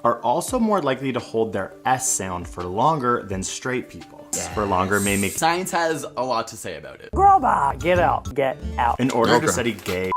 are also more likely to hold their S sound for longer than straight people. Yes. For longer may make... Science has a lot to say about it. Girl, bye. Get out. Get out. In order to study gay...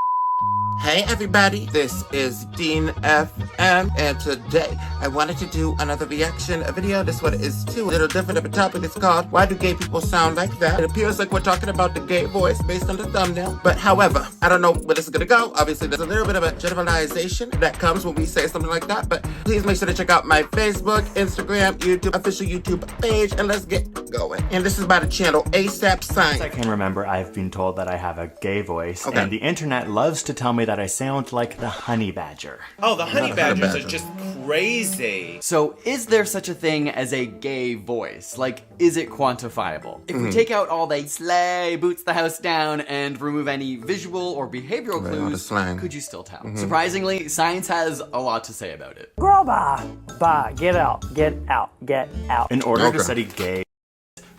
Hey everybody, this is Dean FM, and today I wanted to do another reaction video. This one is too a little different of a topic. It's called Why Do Gay People Sound Like That? It appears like we're talking about the gay voice based on the thumbnail. But however, I don't know where this is gonna go. Obviously, there's a little bit of a generalization that comes when we say something like that. But please make sure to check out my Facebook, Instagram, YouTube, official YouTube page, and let's get going. And this is by the channel ASAP Science. I can remember I've been told that I have a gay voice, and the internet loves to tell me that I sound like the honey badger. Oh, the honey badgers are just crazy. So is there such a thing as a gay voice? Like, is it quantifiable? If we take out all the slay, boots the house down, and remove any visual or behavioral clues, could you still tell? Surprisingly, science has a lot to say about it. Girl, bye. Bye. Get out. Get out. Get out. In order to study gay,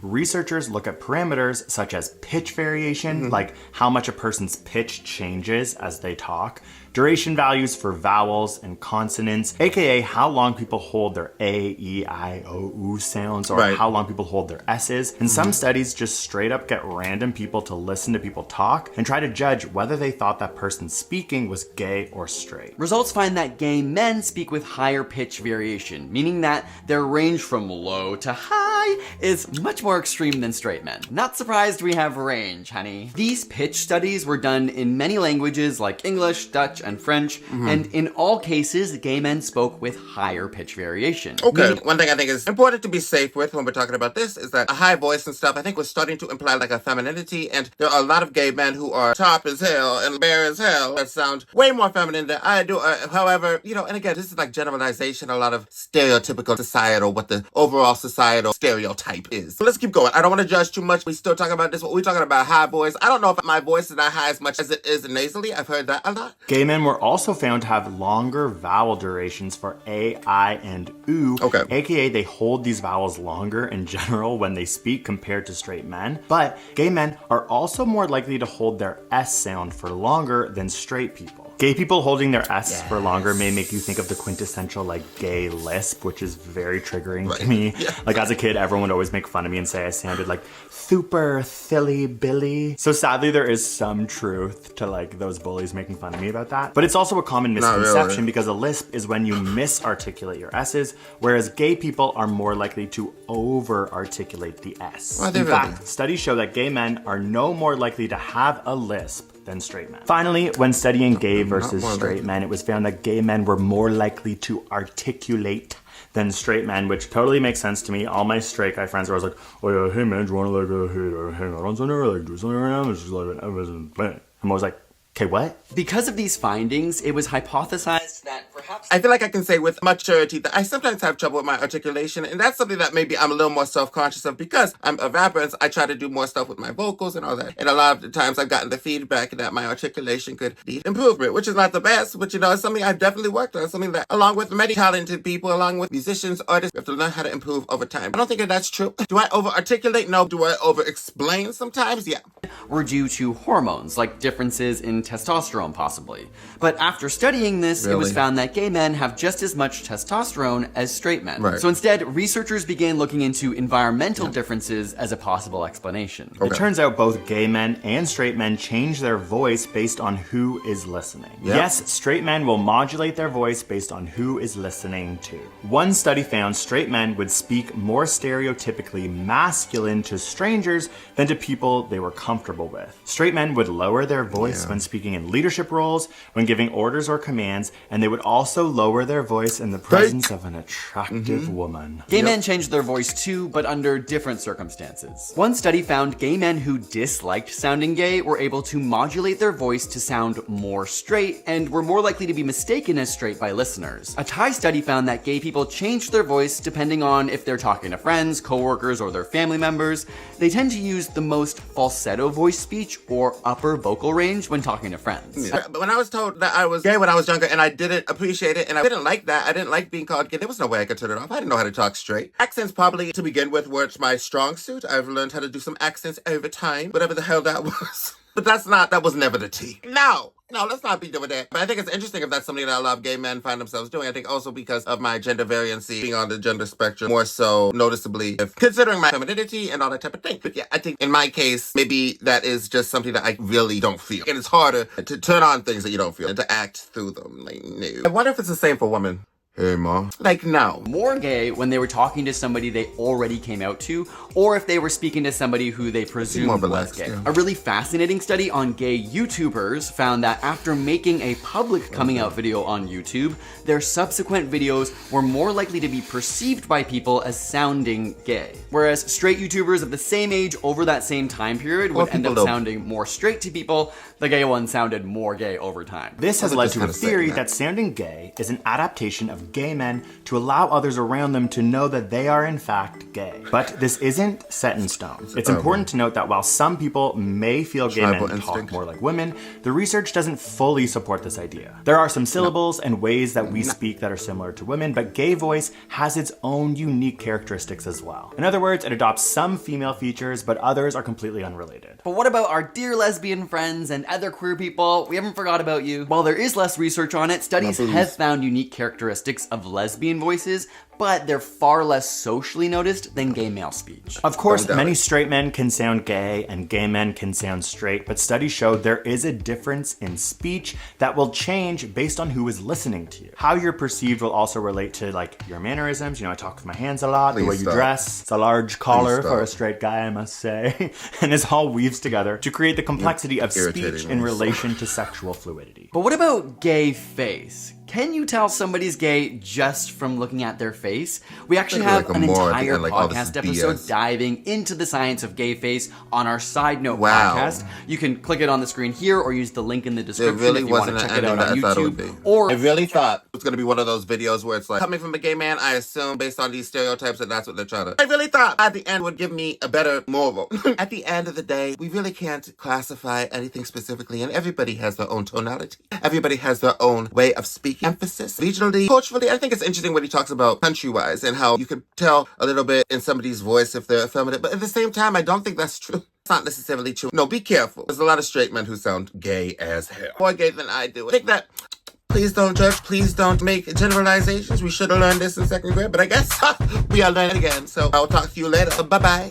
researchers look at parameters such as pitch variation, like how much a person's pitch changes as they talk, duration values for vowels and consonants, aka how long people hold their A, E, I, O, U sounds, or how long people hold their S's. And some studies just straight up get random people to listen to people talk and try to judge whether they thought that person speaking was gay or straight. Results find that gay men speak with higher pitch variation, meaning that their range from low to high is much more extreme than straight men. Not surprised we have range, honey. These pitch studies were done in many languages like English, Dutch, and French, and in all cases, gay men spoke with higher pitch variation. Okay, one thing I think is important to be safe with when we're talking about this is that a high voice and stuff, I think, was starting to imply like a femininity, and there are a lot of gay men who are top as hell and bare as hell that sound way more feminine than I do. However, you know, and again, this is like generalization, a lot of stereotypical societal, what the overall societal stereotype is. So let's keep going. I don't want to judge too much. We still talking about this, but we're talking about high voice. I don't know if my voice is not high as much as it is nasally. I've heard that a lot. Gay men were also found to have longer vowel durations for A, I, and U, aka they hold these vowels longer in general when they speak compared to straight men. But gay men are also more likely to hold their S sound for longer than straight people. Gay people holding their S for longer may make you think of the quintessential like gay lisp, which is very triggering to me. Like as a kid, everyone would always make fun of me and say I sounded like super silly Billy. So sadly, there is some truth to like those bullies making fun of me about that. But it's also a common misconception because a lisp is when you misarticulate your S's, whereas gay people are more likely to over-articulate the S. In fact, studies show that gay men are no more likely to have a lisp than straight men. Finally, when studying gay versus straight men, it was found that gay men were more likely to articulate than straight men, which totally makes sense to me. All my straight guy friends are always like, oh yeah, hey man, do you wanna like hang out on something or like do something right now? It's just like, I'm always like, okay, what? Because of these findings, it was hypothesized that perhaps... I feel like I can say with maturity that I sometimes have trouble with my articulation, and that's something that maybe I'm a little more self-conscious of because I'm a rapper and I try to do more stuff with my vocals and all that. And a lot of the times I've gotten the feedback that my articulation could need improvement, which is not the best, but you know, it's something I've definitely worked on. Something that, along with many talented people, along with musicians, artists, we have to learn how to improve over time. I don't think that that's true. Do I over-articulate? No. Do I over-explain sometimes? Yeah. Were due to hormones, like differences in testosterone possibly. But after studying this, it was found that gay men have just as much testosterone as straight men. So instead, researchers began looking into environmental differences as a possible explanation. It turns out both gay men and straight men change their voice based on who is listening. Yes, straight men will modulate their voice based on who is listening too. One study found straight men would speak more stereotypically masculine to strangers than to people they were comfortable with. Straight men would lower their voice when speaking in leadership roles, when giving orders or commands, and they would also lower their voice in the presence of an attractive woman. Gay men changed their voice too, but under different circumstances. One study found gay men who disliked sounding gay were able to modulate their voice to sound more straight and were more likely to be mistaken as straight by listeners. A Thai study found that gay people changed their voice depending on if they're talking to friends, coworkers, or their family members. They tend to use the most falsetto voice speech or upper vocal range when talking to friends. But when I was told that I was gay when I was younger and I didn't appreciate it and I didn't like that, I didn't like being called gay, there was no way I could turn it off. I didn't know how to talk straight. Accents probably, to begin with, weren't my strong suit. I've learned how to do some accents over time, whatever the hell that was. But that was never the tea. Now, No, let's not be doing that. But I think it's interesting if that's something that a lot of gay men find themselves doing. I think also because of my gender variancy being on the gender spectrum, more so noticeably, if considering my femininity and all that type of thing. But yeah, I think in my case, maybe that is just something that I really don't feel. And it's harder to turn on things that you don't feel and to act through them. Like, no. I wonder if it's the same for women. Hey, Ma. Like, no. More gay when they were talking to somebody they already came out to, or if they were speaking to somebody who they presumed was gay. Yeah. A really fascinating study on gay YouTubers found that after making a public coming out video on YouTube, their subsequent videos were more likely to be perceived by people as sounding gay. Whereas straight YouTubers of the same age over that same time period would end up sounding more straight to people, the gay ones sounded more gay over time. This has led to a theory that sounding gay is an adaptation of gay men to allow others around them to know that they are in fact gay. But this isn't set in stone. It's important to note that while some people may feel gay men talk more like women, the research doesn't fully support this idea. There are some syllables and ways that we speak that are similar to women, but gay voice has its own unique characteristics as well. In other words, it adopts some female features, but others are completely unrelated. But what about our dear lesbian friends and other queer people? We haven't forgot about you. While there is less research on it, studies have found unique characteristics of lesbian voices, but they're far less socially noticed than gay male speech. Of course, many straight men can sound gay and gay men can sound straight, but studies show there is a difference in speech that will change based on who is listening to you. How you're perceived will also relate to like your mannerisms. You know, I talk with my hands a lot, the way you dress. It's a large collar for a straight guy, I must say. And this all weaves together to create the complexity of speech in relation to sexual fluidity. But what about gay face? Can you tell somebody's gay just from looking at their face? We actually have an entire podcast episode diving into the science of gay face on our Side Note podcast. You can click it on the screen here or use the link in the description if you want to check it out on YouTube. Or I really thought it was going to be one of those videos where it's like, coming from a gay man, I assume based on these stereotypes that that's what they're trying to... I really thought at the end would give me a better moral. At the end of the day, we really can't classify anything specifically, and everybody has their own tonality. Everybody has their own way of speaking. Emphasis regionally, culturally. I think it's interesting when he talks about country-wise and how you could tell a little bit in somebody's voice if they're effeminate, but at the same time, I don't think that's true. It's not necessarily true. No, be careful. There's a lot of straight men who sound gay as hell. More gay than I do. I think that please don't judge. Please don't make generalizations. We should have learned this in second grade, but I guess we are learning again. So I'll talk to you later. Bye-bye.